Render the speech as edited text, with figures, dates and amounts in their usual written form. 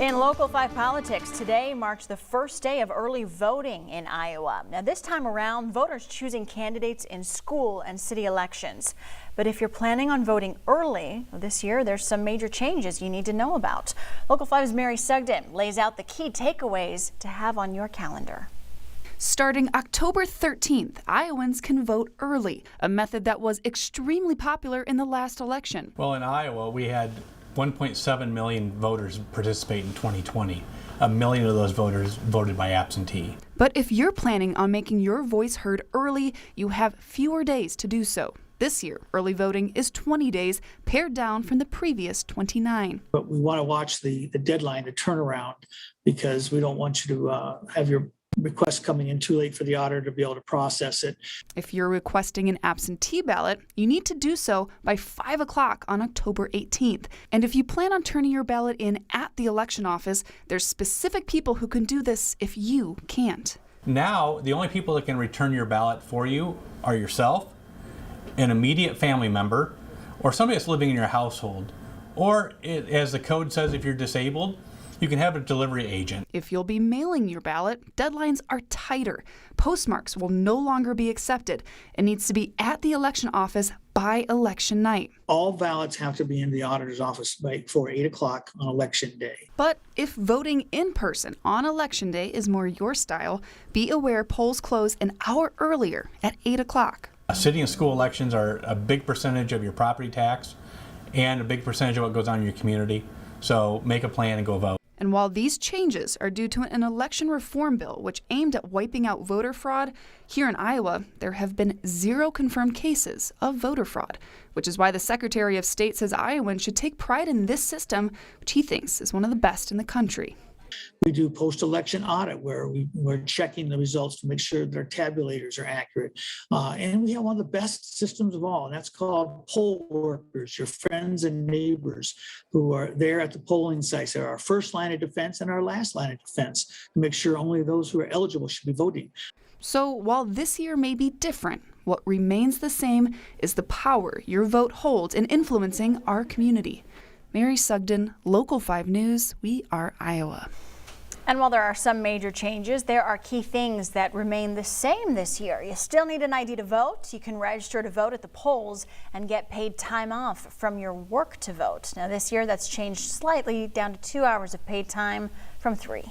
In Local 5 politics, today marks the first day of early voting in Iowa. Now, this time around, voters choosing candidates in school and city elections. But if you're planning on voting early this year, there's some major changes you need to know about. Local 5's Mary Sugden lays out the key takeaways to have on your calendar. Starting October 13th, Iowans can vote early, a method that was extremely popular in the last election. Well, in Iowa, we had 1.7 million voters participate in 2020. A million of those voters voted by absentee. But if you're planning on making your voice heard early, you have fewer days to do so. This year, early voting is 20 days, pared down from the previous 29. But we want to watch the deadline, the turnaround, because we don't want you to have your request coming in too late for the auditor to be able to process it. If you're requesting an absentee ballot, you need to do so by 5 o'clock on October 18th. And if you plan on turning your ballot in at the election office, there's specific people who can do this if you can't. Now, the only people that can return your ballot for you are yourself, an immediate family member, or somebody that's living in your household. Or, as the code says, if you're disabled, you can have a delivery agent. If you'll be mailing your ballot, deadlines are tighter. Postmarks will no longer be accepted. It needs to be at the election office by election night. All ballots have to be in the auditor's office before 8 o'clock on election day. But if voting in person on election day is more your style, be aware polls close an hour earlier at 8 o'clock. City and school elections are a big percentage of your property tax and a big percentage of what goes on in your community. So make a plan and go vote. And while these changes are due to an election reform bill which aimed at wiping out voter fraud, here in Iowa, there have been 0 confirmed cases of voter fraud, which is why the Secretary of State says Iowans should take pride in this system, which he thinks is one of the best in the country. We do post-election audit where we're checking the results to make sure that our tabulators are accurate. And we have one of the best systems of all, and that's called poll workers, your friends and neighbors who are there at the polling sites. They're our first line of defense and our last line of defense to make sure only those who are eligible should be voting. So while this year may be different, what remains the same is the power your vote holds in influencing our community. Mary Sugden, Local 5 News, we are Iowa. And while there are some major changes, there are key things that remain the same this year. You still need an ID to vote. You can register to vote at the polls and get paid time off from your work to vote. Now this year that's changed slightly down to 2 hours of paid time from 3.